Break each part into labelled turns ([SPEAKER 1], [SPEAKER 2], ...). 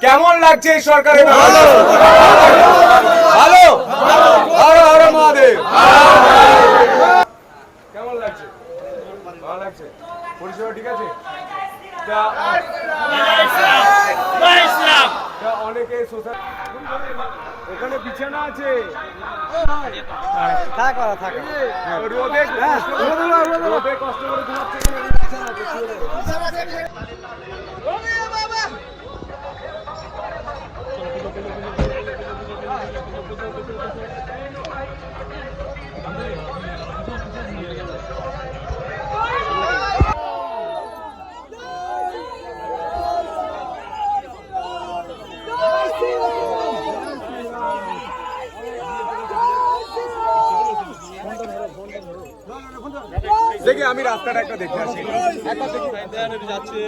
[SPEAKER 1] কেমন লাগছে এই সরকারের ভালো ভালো হর হর মহাদেব। কেমন লাগছে? ভালো লাগছে? পরিষেবা ঠিক আছে? অনেকে সোশ্যাল ওখানে বিছানা আছে, রোদে কষ্ট করে ঘুমাচ্ছে, বিছানা আছে। দেখি আমি রাস্তাটা একটা দেখে আসি। যাচ্ছে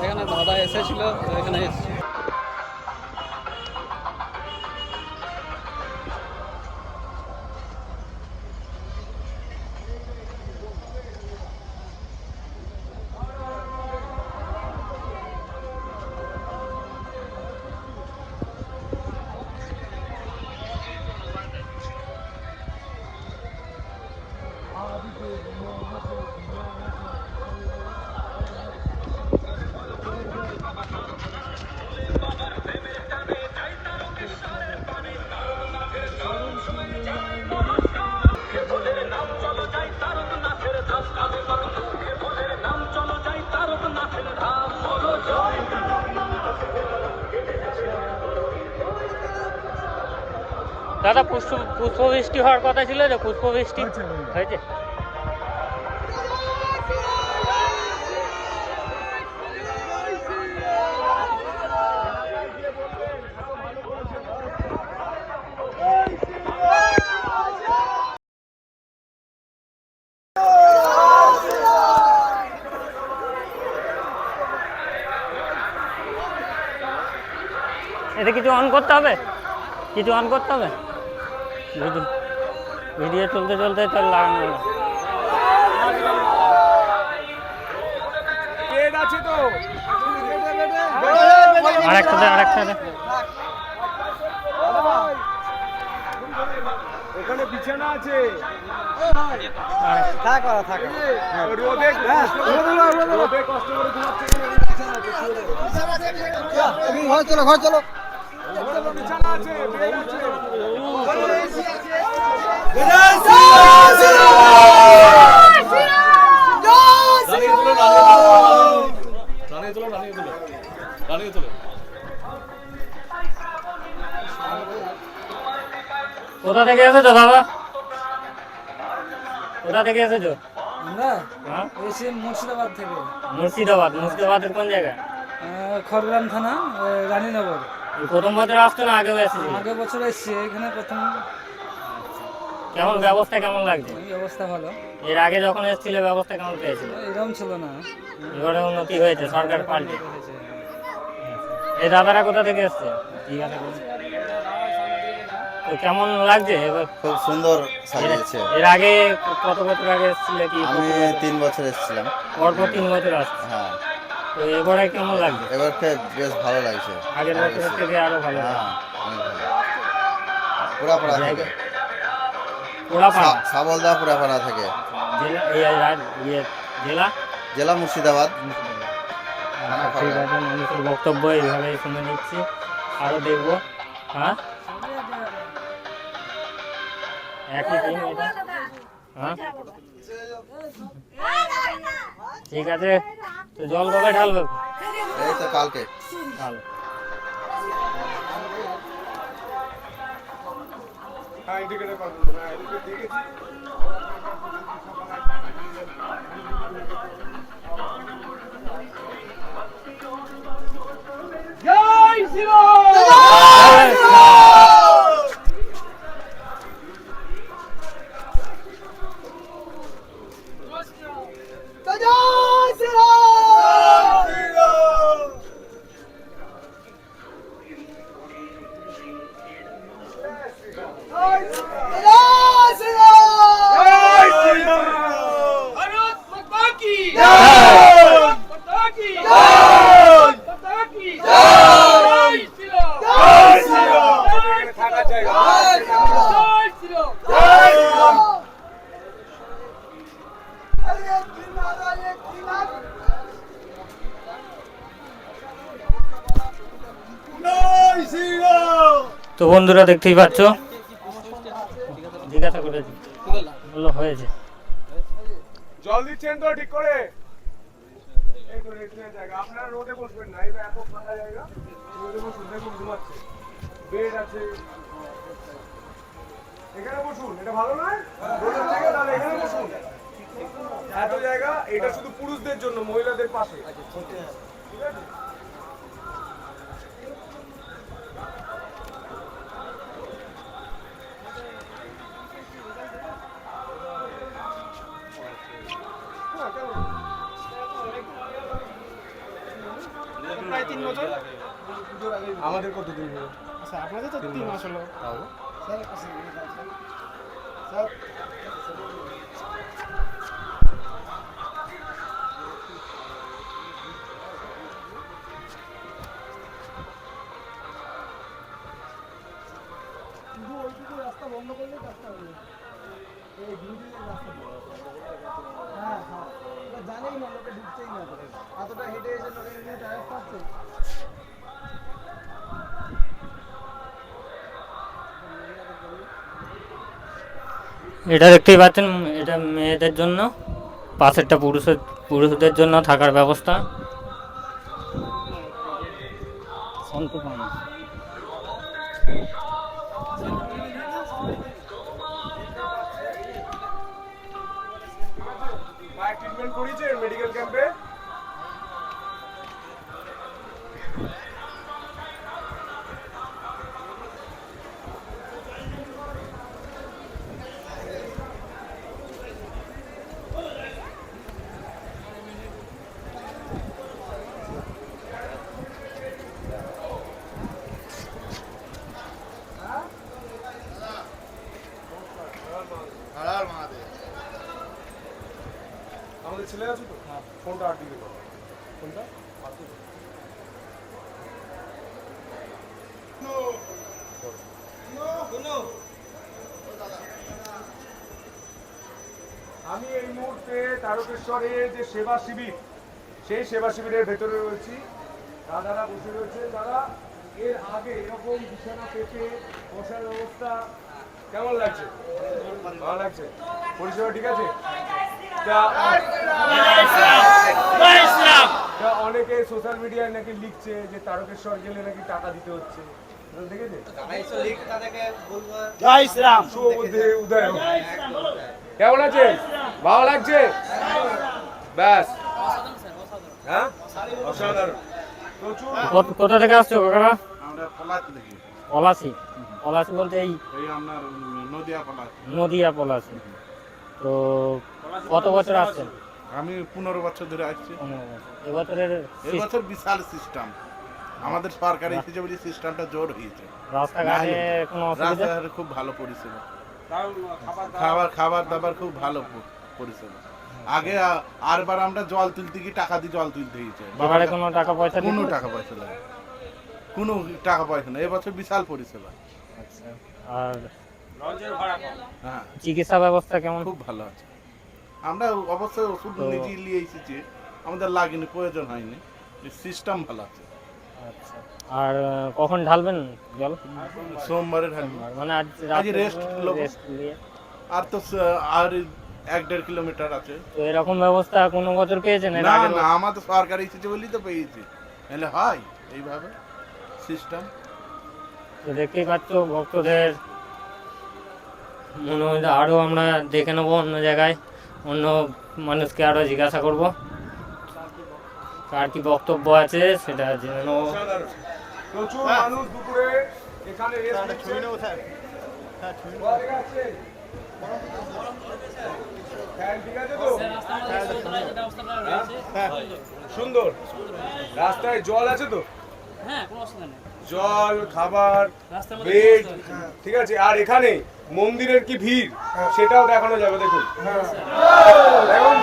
[SPEAKER 2] এখানে দাদা এসেছিল, এখানে এসেছি।
[SPEAKER 3] দাদা পুষ্পবৃষ্টি হওয়ার কথা ছিল, যে পুষ্পবৃষ্টি হয়েছে? এটা কিছু অন করতে হবে, কিছু অন করতে হবে। ভিডিও চলতে চলতে তার লাগানো হলো। আরেকটা
[SPEAKER 1] ওখানে বিছানা আছে, রোদে কষ্ট করে ঘুমাচ্ছে, বিছানা আছে,
[SPEAKER 2] ঘর চলো, ঘর চলো।
[SPEAKER 1] বিছানা আছে, বেড আছে।
[SPEAKER 3] কোথা থেকে এসেছো দাদা? কোথা থেকে এসেছো?
[SPEAKER 2] আমরা এসে মুর্শিদাবাদ থেকে।
[SPEAKER 3] মুর্শিদাবাদের কোন জায়গায়?
[SPEAKER 2] খড়গ্রাম থানা, রানীনগর।
[SPEAKER 3] প্রথম বছর আসতো না আগেও এসেছি?
[SPEAKER 2] আগের বছর এসেছি, এখানে প্রথম।
[SPEAKER 3] কেমন ব্যবস্থা কেমন লাগছে?
[SPEAKER 2] ব্যবস্থা ভালো।
[SPEAKER 3] এর আগে যখন এসেছিল ব্যবস্থা কেমন পেয়েছিল?
[SPEAKER 2] এরকম ছিল না,
[SPEAKER 3] এবারে উন্নতি হয়েছে, সরকার পাল্টে। এই দাদারা কোথা থেকে এসছে? তো কেমন লাগছে এবার?
[SPEAKER 4] খুব সুন্দর সাজিয়েছে।
[SPEAKER 3] এর আগে কত বছর আগে এসেছিল কি?
[SPEAKER 4] আমি 3 বছর এসেছিলাম।
[SPEAKER 3] পরপর 3 বছর আসছে।
[SPEAKER 4] হ্যাঁ।
[SPEAKER 3] তো এবারে কেমন লাগছে?
[SPEAKER 4] এবারকে বেশ ভালো লাগছে,
[SPEAKER 3] আগের বছরের থেকে আরো ভালো।
[SPEAKER 4] হ্যাঁ, অনেক ভালো। পুরাপাড়া থেকে, সাবলদা পুরাপাড়া থেকে। জেলা মুর্শিদাবাদ।
[SPEAKER 3] ঠিক আছে, মানুষের বক্তব্য এইভাবে শুনে নিচ্ছি, আরো দেখবো। হ্যাঁ, একই টিম এটা। হ্যাঁ, ঠিক আছে। তো জল কবে ঢালবে?
[SPEAKER 4] এই তো কালকে।
[SPEAKER 3] ভালো।
[SPEAKER 1] হ্যাঁ ইন্ডিকেটর পাবো হ্যাঁ এদিকে দেখেছি জয় থাকার জায়গা
[SPEAKER 3] তো বন্ধুরা দেখতেই পাচ্ছ, জিজ্ঞাসা করেছি বললো হয়েছে।
[SPEAKER 1] জল দিচ্ছেন তো ঠিক করে এই তো রেস্টের জায়গা আপনারা রোদে বসবেন না এটা এত ফাঁকা জায়গা রোদে বসুন দেখুন ঘুমাচ্ছে বেড আছে এখানে বসুন এটা ভালো নয় রোদের থেকে তাহলে এখানে বসুন এত জায়গা এটা শুধু পুরুষদের জন্য মহিলাদের পাশে ঠিক আছে প্রায় 3 বছর আমাদের কতদিন হলো
[SPEAKER 5] আচ্ছা আপনাদের তো 3 মাস হলো রাস্তা বন্ধ করলে কাজটা হবে এই দুদিনের রাস্তা হ্যাঁ হ্যাঁ এটা জানেই না লোকে ঢুকতেই না এতটা হেঁটে এসে লোকে এমনি টায়ার পাচ্ছে
[SPEAKER 3] এটা দেখতেই পাচ্ছেন, এটা মেয়েদের জন্য, পাশেরটা পুরুষদের জন্য থাকার ব্যবস্থা।
[SPEAKER 1] মায়ের ট্রিটমেন্ট করিয়েছেন মেডিকেল ক্যাম্পে আমাদের ছেলে আছে তো ফোনটা আর দিকে দাও ফোনটা আমি এই মুহূর্তে তারকেশ্বরে যে সেবা শিবির সেই সেবা শিবিরের ভেতরে রয়েছি দাদারা বসে রয়েছে যারা এর আগে এরকম বিছানা পেতে বসার ব্যবস্থা কেমন লাগছে ভালো লাগছে পরিষেবা ঠিক আছে অনেকে সোশ্যাল মিডিয়ায় নাকি লিখছে যে তারকেশ্বর গেলে নাকি টাকা দিতে হচ্ছে কেমন আছে ভালো লাগছে ব্যাস হ্যাঁ অসাধারণ
[SPEAKER 3] কোথা থেকে আসছো কাকা?
[SPEAKER 5] আমরা পলাশি দেখি
[SPEAKER 3] পলাশি। পলাশি বলতে এই
[SPEAKER 5] এই আপনার নদিয়া পলাশি
[SPEAKER 3] নদিয়া পলাশি। তো কত বছর আসছেন?
[SPEAKER 5] আমি 15 বছর ধরে আসছি।
[SPEAKER 3] এবছরের
[SPEAKER 5] এই বছর বিশাল সিস্টেম আমাদের সরকারি হিসেবে সিস্টেমটা জোর হয়েছে।
[SPEAKER 3] রাস্তাঘাটে কোনো অসুবিধা?
[SPEAKER 5] রাস্তাঘাটে খুব ভালো পরিষেবা, খাবার দাবার খুব ভালো পরিষেবা। আগে আরবার আমরা জল তুলতে কি টাকা দিয়ে জল তুলতে হয়েছে,
[SPEAKER 3] বাবারে কোনো টাকা পয়সা
[SPEAKER 5] কোনো টাকা পয়সা লাগে কোনো টাকা পয়সা না। এবছর বিশাল পরিষেবা।
[SPEAKER 3] আচ্ছা, আর
[SPEAKER 5] হ্যাঁ
[SPEAKER 3] চিকিৎসা ব্যবস্থা কেমন?
[SPEAKER 5] খুব ভালো আছে। আমরা অবশ্যই ওষুধ নিজে নিয়ে এসেছি, আমাদের লাগেনি, প্রয়োজন হয়নি, সিস্টেম ভালো আছে।
[SPEAKER 3] আচ্ছা, আর কখন ঢালবেন জল?
[SPEAKER 5] সোমবারে ঢালবো,
[SPEAKER 3] মানে আজ
[SPEAKER 5] রেস্ট
[SPEAKER 3] নিয়ে।
[SPEAKER 5] আর তো আর 1.5 কিলোমিটার আছে।
[SPEAKER 3] তো এরকম ব্যবস্থা কোনো বছর পেয়েছেন?
[SPEAKER 5] না না, আমাদের সরকারি এসেছে বলেই তো পেয়েছি, নাহলে হয় এইভাবে।
[SPEAKER 4] সিস্টেম।
[SPEAKER 3] তো দেখতেই পাচ্ছ ভক্তদের মনে হয় আরও আমরা দেখে নেবো অন্য জায়গায়, অন্য মানুষকে আরও জিজ্ঞাসা করব কার কি বক্তব্য আছে সেটা জেনে নেবো।
[SPEAKER 1] প্রচুর মানুষ দুপুরে এখানে রেস্ট নিচ্ছেন। ঠিক আছে? ফ্যান ঠিক আছে তো? হ্যাঁ, সুন্দর। রাস্তায় জল আছে তো? জল, খাবার, বেড, ঠিক আছে। আর এখানে মন্দিরের কি ভিড় সেটাও দেখানো যাবে। দেখুন, দেখুন।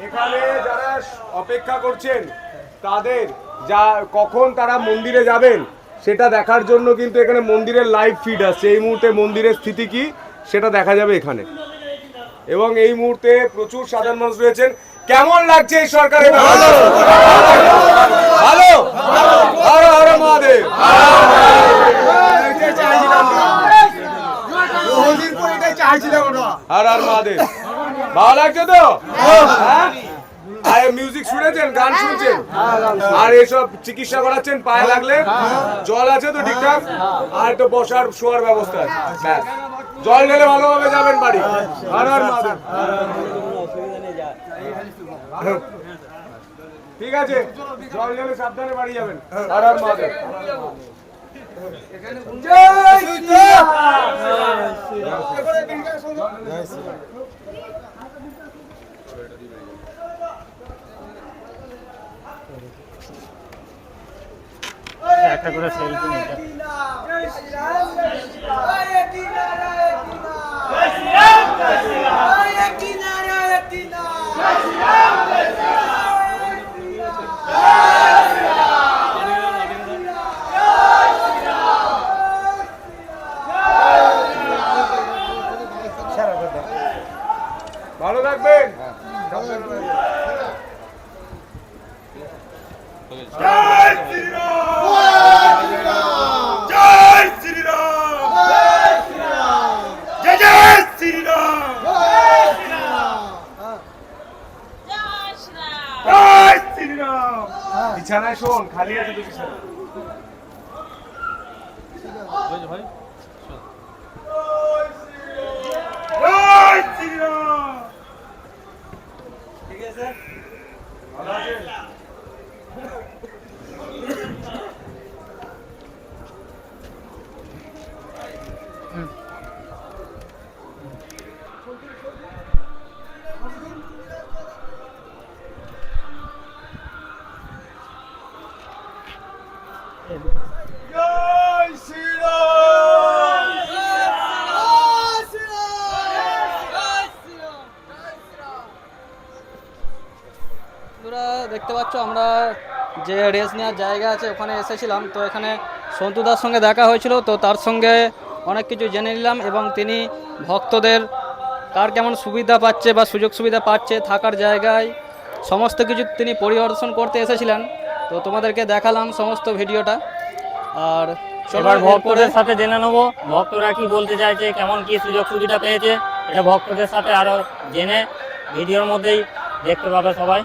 [SPEAKER 1] এখানে যারা অপেক্ষা করছেন তাদের যা কখন তারা মন্দিরে যাবেন সেটা দেখার জন্য কিন্তু এখানে মন্দিরের লাইভ ফিড আসছে। এই মুহূর্তে মন্দিরের স্থিতি কি সেটা দেখা যাবে এখানে। এবং এই মুহূর্তে প্রচুর সাধারণ মানুষ রয়েছেন। কেমন লাগছে এই সরকারের? ভালো, ভালো, হর হর মহাদেব। হর হর মহাদেব। ভালো লাগছে তো? হ্যাঁ? আর মিউজিক শুনেছেন, গান শুনছেন, আর এসব চিকিৎসা করাচ্ছেন পায়ে লাগলে? জল আছে তো ঠিকঠাক? আর তো বসার শোয়ার ব্যবস্থা আছে। ব্যাস, জল ঢেলে ভালোভাবে যাবেন বাড়ি। হর হর মহাদেব। ঠিক আছে, জল ঢেলে সাবধানে বাড়ি যাবেন। হর হর মহাদেব। জয় শ্রীরাম।
[SPEAKER 3] একটা করে সেলফি নিতে।
[SPEAKER 1] ভালো থাকবেন। বিছানায় শোন, খালি আছে তো বিছানা। ঠিক আছে, ভালো আছেন? জয় শ্রীরাম।
[SPEAKER 5] তোরা দেখতে পাচ্ছ আমরা যে রেস্ট নেওয়ার জায়গা আছে ওখানে এসেছিলাম। তো এখানে সন্তুদার সঙ্গে দেখা হয়েছিল, তো তার সঙ্গে অনেক কিছু জেনে নিলাম এবং তিনি ভক্তদের কার কেমন সুবিধা পাচ্ছে বা সুযোগ সুবিধা পাচ্ছে থাকার জায়গায় সমস্ত কিছু তিনি পরিদর্শন করতে এসেছিলেন। তো তোমাদেরকে দেখালাম সমস্ত ভিডিওটা। আর
[SPEAKER 3] এবার ভক্তদের সাথে জেনে নেবো ভক্তরা কি বলতে চাইছে, কেমন কি সুযোগ সুবিধা পেয়েছে, এটা ভক্তদের সাথে আরো জেনে ভিডিওর মধ্যেই দেখতে পাবে সবাই।